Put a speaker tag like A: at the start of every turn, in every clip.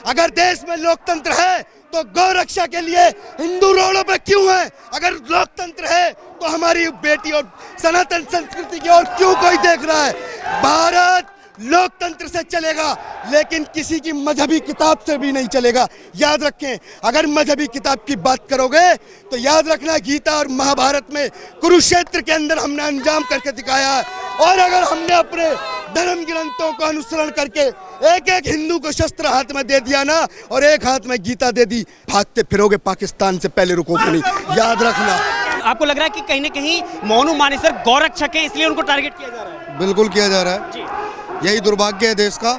A: अगर देश में लोकतंत्र है तो गौ रक्षा के लिए हिंदू रोडों पे क्यों है? अगर लोकतंत्र है तो हमारी बेटी और सनातन संस्कृति की ओर क्यों कोई देख रहा है? भारत लोकतंत्र से चलेगा, लेकिन किसी की मजहबी किताब से भी नहीं चलेगा। याद रखें, अगर मजहबी किताब की बात करोगे तो याद रखना, गीता और महाभारत में कुरुक्षेत्र के अंदर हमने अंजाम करके दिखाया है। और अगर हमने अपने धर्म ग्रंथों का अनुसरण करके एक एक हिंदू को शस्त्र हाथ में दे दिया ना, और एक हाथ में गीता दे दी, भागते फिरोगे पाकिस्तान से, पहले रुकोगे नहीं। याद रखना।
B: आपको लग रहा है कि कहीं ना कहीं मोनू मानेसर गौरक्षक है, इसलिए उनको टारगेट किया जा रहा है?
C: बिल्कुल किया जा रहा है। यही दुर्भाग्य है देश का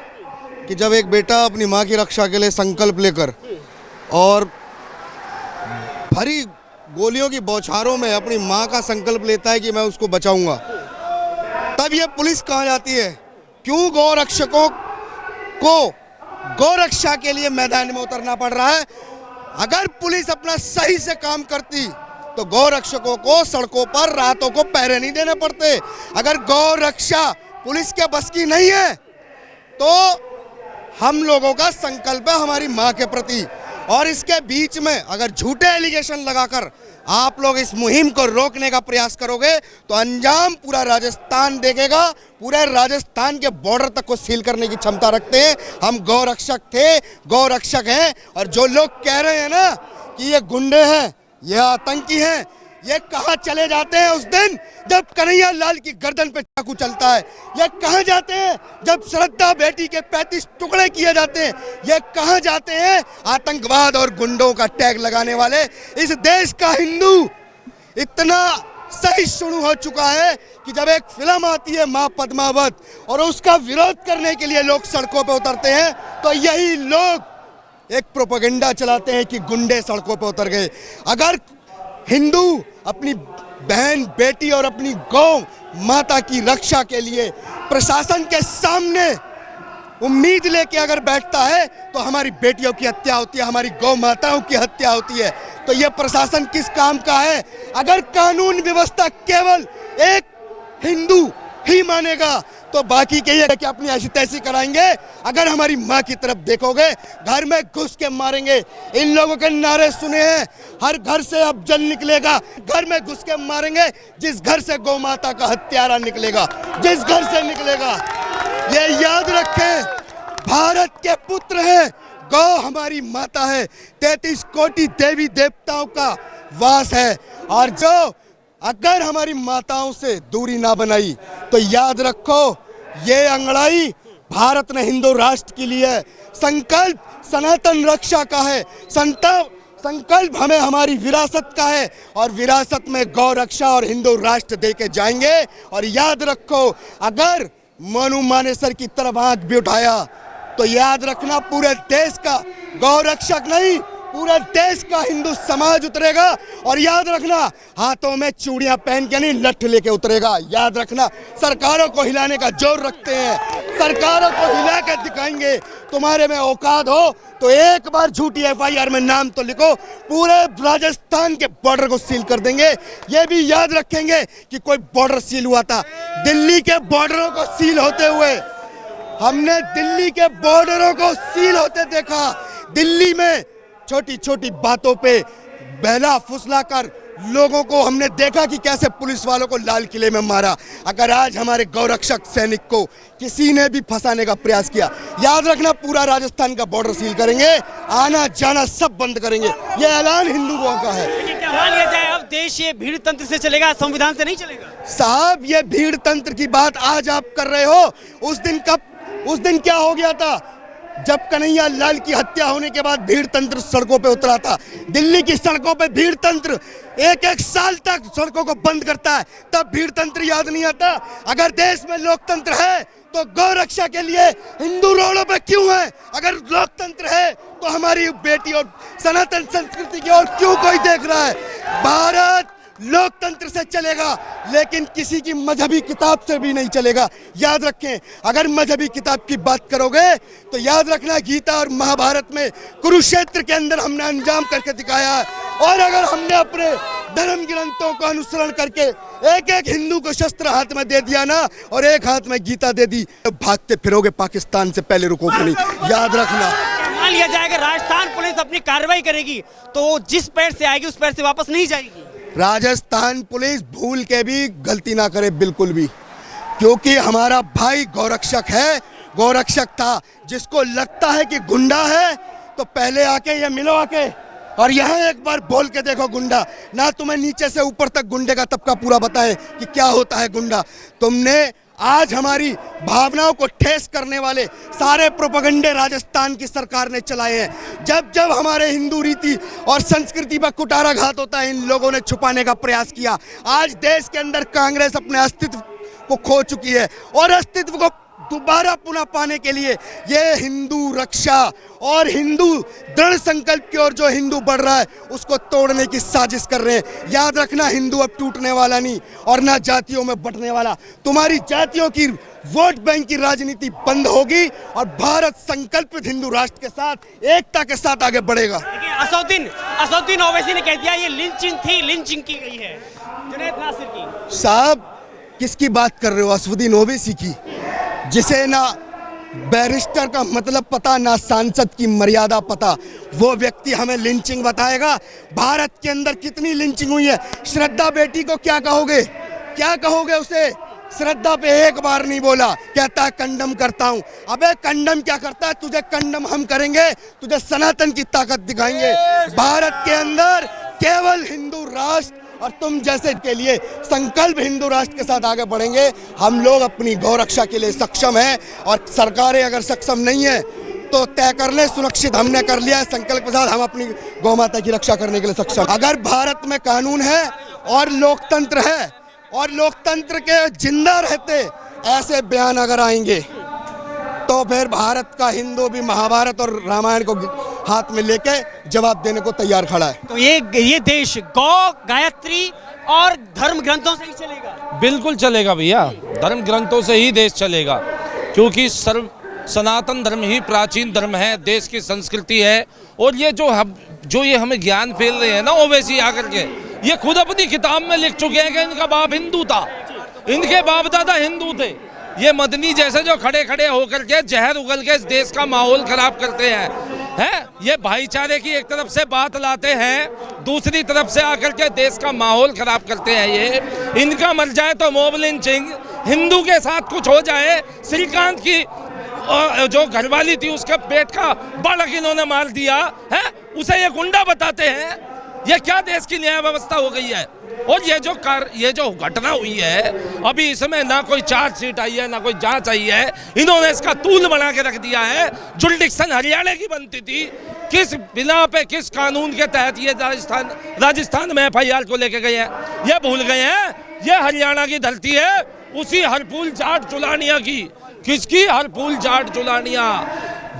C: कि जब एक बेटा अपनी माँ की रक्षा के लिए संकल्प लेकर और भरी गोलियों की बौछारों में अपनी माँ का संकल्प लेता है कि मैं उसको बचाऊंगा, तब ये पुलिस कहाँ जाती है? क्यों गौरक्षकों को गौरक्षा के लिए मैदान में उतरना पड़ रहा है? अगर पुलिस अपना सही से काम करती तो गौरक्षकों को सड़कों पर रातों को पहरे नहीं देने पड़ते। अगर गौरक्षा पुलिस के बस की नहीं है तो हम लोगों का संकल्प है हमारी माँ के प्रति, और इसके बीच में अगर झूठे एलिगेशन लगाकर आप लोग इस मुहिम को रोकने का प्रयास करोगे तो अंजाम पूरा राजस्थान देखेगा। पूरे राजस्थान के बॉर्डर तक को सील करने की क्षमता रखते हैं। हम गौरक्षक थे, गौरक्षक हैं। और जो लोग कह रहे हैं ना कि ये गुंडे हैं, ये आतंकी हैं, ये कहाँ चले जाते हैं उस दिन जब कन्हैया लाल की गर्दन पे चाकू चलता है? ये कहाँ जाते हैं जब श्रद्धा बेटी के 35 टुकड़े किए जाते हैं? ये कहाँ जाते हैं आतंकवाद और गुंडों का टैग लगाने वाले? इस देश का हिंदू इतना सहिष्णु हो चुका है कि जब एक फिल्म आती है माँ पद्मावत और उसका विरोध करने के लिए लोग सड़कों पर उतरते हैं, तो यही लोग एक प्रोपेगेंडा चलाते हैं कि गुंडे सड़कों पर उतर गए। अगर हिंदू अपनी बहन बेटी और अपनी गौ माता की रक्षा के लिए प्रशासन के सामने उम्मीद लेके अगर बैठता है तो हमारी बेटियों की हत्या होती है, हमारी गौ माताओं की हत्या होती है। तो ये प्रशासन किस काम का है? अगर कानून व्यवस्था केवल एक हिंदू ही मानेगा तो बाकी के ये कि अपनी ऐसी तैसी कराएंगे। अगर हमारी माँ की तरफ देखोगे, घर में घुस के मारेंगे। इन लोगों के नारे सुने हैं, हर घर से अब जल निकलेगा, घर में घुस के मारेंगे। जिस घर से गौ माता का हत्यारा निकलेगा, जिस घर से निकलेगा, ये याद रखें, भारत के पुत्र हैं, गौ हमारी माता है, 33 कोटि देवी देवताओं का वास है। और जो अगर हमारी माताओं से दूरी ना बनाई तो याद रखो, ये अंगड़ाई भारत ने हिंदू राष्ट्र के लिए संकल्प सनातन रक्षा का है, संकल्प हमें हमारी विरासत का है, और विरासत में गौ रक्षा और हिंदू राष्ट्र दे के जाएंगे। और याद रखो, अगर मोनू मानेसर की तरफ आंख भी उठाया तो याद रखना, पूरे देश का गौ रक्षक नहीं, पूरा देश का हिंदू समाज उतरेगा। और याद रखना, हाथों में चूड़ियां पहन के नहीं, लठ लेके उतरेगा। याद रखना, सरकारों को हिलाने का जोर रखते हैं, सरकारों को हिला के दिखाएंगे। तुम्हारे में औकात हो तो एक बार झूठी FIR में नाम तो लिखो, पूरे राजस्थान के बॉर्डर को सील कर देंगे। ये भी याद रखेंगे कि कोई बॉर्डर सील हुआ था, दिल्ली के बॉर्डरों को सील होते हुए हमने दिल्ली के बॉर्डरों को सील होते देखा। दिल्ली में छोटी छोटी बातों पे बहला फुसला कर लोगों को हमने देखा कि कैसे पुलिस वालों को लाल किले में मारा। अगर आज हमारे गौरक्षक सैनिक को किसी ने भी फंसाने का प्रयास किया, याद रखना, पूरा राजस्थान का बॉर्डर सील करेंगे, आना जाना सब बंद करेंगे। ये ऐलान हिंदुओं का है।
B: क्या मान लिया जाए अब देश ये भीड़ तंत्र से चलेगा, संविधान से नहीं चलेगा?
A: साहब, ये भीड़ तंत्र की बात आज आप कर रहे हो, उस दिन क्या हो गया था जब कन्हैया लाल की हत्या होने के बाद भीड़ तंत्र सड़कों पे उतरा था। दिल्ली की सड़कों पे भीड़ तंत्र एक साल तक सड़कों को बंद करता है, तब भीड़ तंत्र याद नहीं आता? अगर देश में लोकतंत्र है तो गौ रक्षा के लिए हिंदू रोडों पे क्यों है? अगर लोकतंत्र है तो हमारी बेटी और सनातन संस्कृति की ओर क्यों कोई देख रहा है? भारत लोकतंत्र से चलेगा, लेकिन किसी की मजहबी किताब से भी नहीं चलेगा। याद रखें, अगर मजहबी किताब की बात करोगे तो याद रखना, गीता और महाभारत में कुरुक्षेत्र के अंदर हमने अंजाम करके दिखाया है। और अगर हमने अपने धर्म ग्रंथों का अनुसरण करके एक एक हिंदू को शस्त्र हाथ में दे दिया ना, और एक हाथ में गीता दे दी, तो भागते फिरोगे पाकिस्तान से, पहले रुकोगे नहीं। याद रखना।
B: मान लिया जाएगा राजस्थान पुलिस अपनी कार्रवाई करेगी तो जिस पैर से आएगी उस पैर से वापस नहीं जाएगी।
A: राजस्थान पुलिस भूल के भी गलती ना करे, बिल्कुल भी, क्योंकि हमारा भाई गौरक्षक है, गौरक्षक था। जिसको लगता है कि गुंडा है तो पहले आके ये मिलो आके और यहाँ एक बार बोल के देखो गुंडा। ना तुम्हें नीचे से ऊपर तक गुंडे का तबका पूरा बताए कि क्या होता है गुंडा। तुमने आज हमारी भावनाओं को ठेस करने वाले सारे प्रोपेगेंडे राजस्थान की सरकार ने चलाए हैं। जब जब हमारे हिंदू रीति और संस्कृति पर कुठाराघात होता है, इन लोगों ने छुपाने का प्रयास किया। आज देश के अंदर कांग्रेस अपने अस्तित्व को खो चुकी है और अस्तित्व को दोबारा पुनः पाने के लिए ये हिंदू रक्षा और हिंदू दृढ़ संकल्प की ओर जो हिंदू बढ़ रहा है उसको तोड़ने की साजिश कर रहे हैं। याद रखना, हिंदू अब टूटने वाला नहीं और ना जातियों में बंटने वाला। तुम्हारी जातियों की वोट बैंक की राजनीति बंद होगी और भारत संकल्पित हिंदू राष्ट्र के साथ एकता के साथ आगे बढ़ेगा।
B: असदुद्दीन ओवैसी ने कह दिया ये लिंचिंग थी, लिंचिंग की गई है जुनैद नासिर की।
A: साहब किसकी बात कर रहे हो? असदुद्दीन ओवैसी की, जिसे ना बैरिस्टर का मतलब पता ना सांसद की मर्यादा पता। वो व्यक्ति हमें लिंचिंग बताएगा। भारत के अंदर कितनी लिंचिंग हुई है। श्रद्धा बेटी को क्या कहोगे? क्या कहोगे उसे? श्रद्धा पे एक बार नहीं बोला, कहता है कंडम करता हूं। अबे कंडम क्या करता है? तुझे कंडम हम करेंगे, तुझे सनातन की ताकत दिखाएंगे। भारत के अंदर केवल हिंदू राष्ट्र और तुम जैसे के लिए संकल्प हिंदू राष्ट्र के साथ आगे बढ़ेंगे। हम लोग अपनी गौरक्षा के लिए सक्षम हैं और सरकारें अगर सक्षम नहीं है तो तय कर ले, सुरक्षित हमने कर लिया है संकल्प के साथ। हम अपनी गौ माता की रक्षा करने के लिए सक्षम। अगर भारत में कानून है और लोकतंत्र है और लोकतंत्र के जिंदा रहते ऐसे बयान अगर आएंगे तो फिर भारत का हिंदू भी महाभारत और रामायण को हाथ में लेके जवाब देने को तैयार खड़ा है।
B: तो ये देश गौ, गायत्री और धर्म ग्रंथों से ही चलेगा?
D: बिल्कुल चलेगा भैया, धर्म ग्रंथों से ही देश चलेगा, क्योंकि सनातन धर्म ही प्राचीन धर्म है, देश की संस्कृति है। और ये जो ये हमें ज्ञान फैल रहे हैं ना ओवैसी आकर के, ये खुद अपनी किताब में लिख चुके हैं कि इनका बाप हिंदू था, इनके बाप दादा हिंदू थे। ये मदनी जैसे जो खड़े खड़े होकर के जहर उगल के इस देश का माहौल खराब करते हैं, ये भाईचारे की एक तरफ से बात लाते हैं, दूसरी तरफ से आकर के देश का माहौल खराब करते हैं। ये इनका मर जाए तो मॉब लिंचिंग, हिंदू के साथ कुछ हो जाए, श्रीकांत की जो घरवाली थी उसके पेट का बालक इन्होंने मार दिया है, उसे ये गुंडा बताते हैं। ये क्या देश की न्याय व्यवस्था हो गई है? और ये जो घटना हुई है, अभी इसमें ना कोई चार्जशीट आई है ना कोई जांच आई है, इन्होंने इसका तूल बना के रख दिया है। जुरिडिक्शन हरियाणा की बनती थी, किस बिना पे किस कानून के तहत ये राजस्थान में FIR को लेके गए हैं, ये भूल गए हैं। ये हरियाणा की धरती है, उसी हरफूल जाट चुलानिया की। किसकी? हरफूल जाट चुलानिया।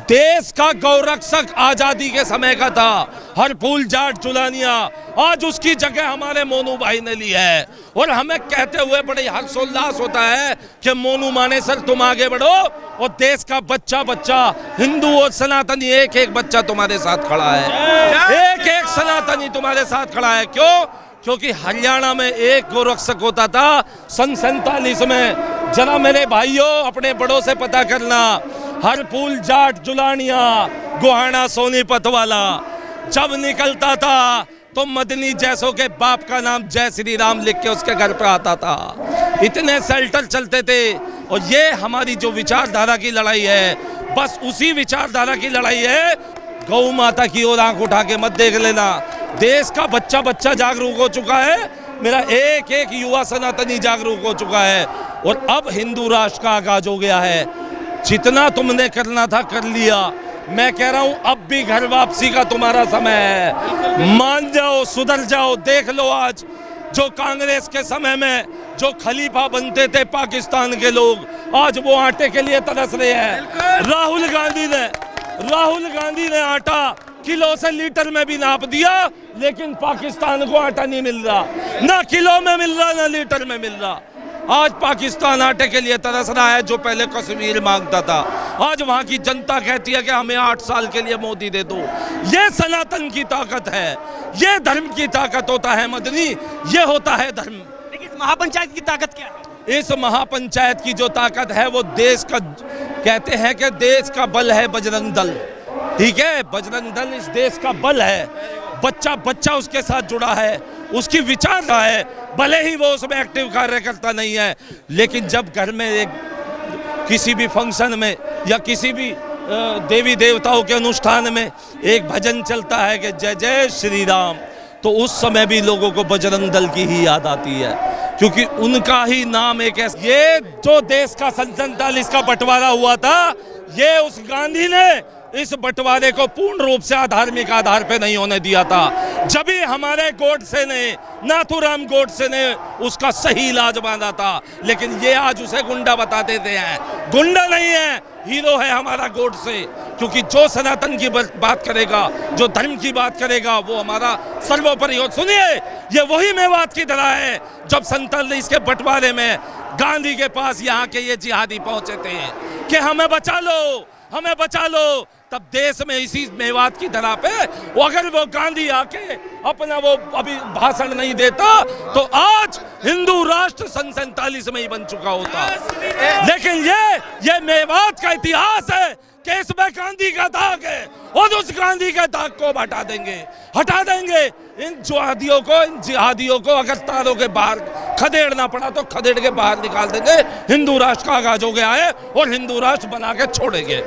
D: देश का गौरक्षक आजादी के समय का था हरफूल जाट चुलानिया। आज उसकी जगह हमारे मोनू भाई ने ली है और हमें कहते हुए बड़े हर्षोल्लास होता है कि मोनू मानेसर तुम आगे बढ़ो और देश का बच्चा बच्चा हिंदू और सनातनी एक एक बच्चा तुम्हारे साथ खड़ा है, एक एक सनातनी तुम्हारे साथ खड़ा है। क्यों? क्योंकि हरियाणा में एक गोरक्षक होता था सन 47 में। जरा मेरे भाइयों अपने बड़ों से पता करना, हरफूल जाट जुलानिया गोहाना सोनीपत वाला जब निकलता था तो मदनी जैसों के बाप का नाम जय श्री राम लिख के उसके घर पे आता था। इतने शेल्टर चलते थे। और ये हमारी जो विचारधारा की लड़ाई है, बस उसी विचारधारा की लड़ाई है। गौ माता की ओर आंख उठा के मत देख लेना। देश का बच्चा बच्चा जागरूक हो चुका है, मेरा एक एक युवा सनातनी जागरूक हो चुका है और अब हिंदू राष्ट्र का आगाज हो गया है। जितना तुमने करना था कर लिया। मैं कह रहा हूं अब भी घर वापसी का तुम्हारा समय है। मान जाओ, सुधर जाओ। देख लो आज जो कांग्रेस के समय में जो खलीफा बनते थे पाकिस्तान के लोग, आज वो आटे के लिए तरस रहे हैं। राहुल गांधी ने आटा किलो से लीटर में भी नाप दिया, लेकिन पाकिस्तान को आटा नहीं मिल रहा, ना किलो में मिल रहा ना लीटर में मिल रहा। आज पाकिस्तान आटे के लिए तरस रहा है, जो पहले कश्मीर मांगता था। आज वहां की जनता कहती है कि हमें 8 साल के लिए मोदी दे दो। ये सनातन की ताकत है, ये धर्म की ताकत होता है मदनी, ये होता है धर्म।
B: लेकिन इस महापंचायत की ताकत क्या है?
D: इस महापंचायत की जो ताकत है वो देश का, कहते हैं कि देश का बल है बजरंग दल। ठीक है, बजरंग दल इस देश का बल है, बच्चा बच्चा उसके साथ जुड़ा है, उसकी विचारधारा है, भले ही वो उसमें एक्टिव कार्यकर्ता नहीं है, लेकिन जब घर में एक किसी भी फंक्शन में या किसी भी देवी देवताओं के अनुष्ठान में एक भजन चलता है कि जय जय श्री राम, तो उस समय भी लोगों को बजरंग दल की ही याद आती है, क्योंकि उनका ही नाम एक ऐसा, ये जो देश का सन 47 का बंटवारा हुआ था, ये उस गांधी ने इस बंटवारे को पूर्ण रूप से धार्मिक आधार पे नहीं होने दिया था। जब भी हमारे गोडसे ने, नाथूराम गोडसे ने उसका सही इलाज बांधा था, लेकिन ये आज उसे गुंडा बता देते हैं। गुंडा नहीं है, हीरो है हमारा गोडसे, क्योंकि जो सनातन की बात करेगा, जो धर्म की बात करेगा, वो हमारा सर्वोपरि हो। सुनिए, ये वही मेवात की तरह है जब 47 के बंटवारे में गांधी के पास यहाँ के ये जिहादी पहुंचे थे कि हमें बचा लो, हमें बचा लो, तब देश में इसी मेवात की तरह पे वो अगर वो गांधी आके अपना वो अभी भाषण नहीं देता तो आज हिंदू राष्ट्र सन 47 में ही बन चुका होता। लेकिन ये मेवात का इतिहास है कि इसमें गांधी का दाग है और उस गांधी के दाग को हटा देंगे। इन जिहादियों को अगर तारों के बाहर खदेड़ना पड़ा तो खदेड़ के बाहर निकाल देंगे। हिंदू राष्ट्र का आगाज हो गया है और हिंदू राष्ट्र बना के छोड़ेंगे।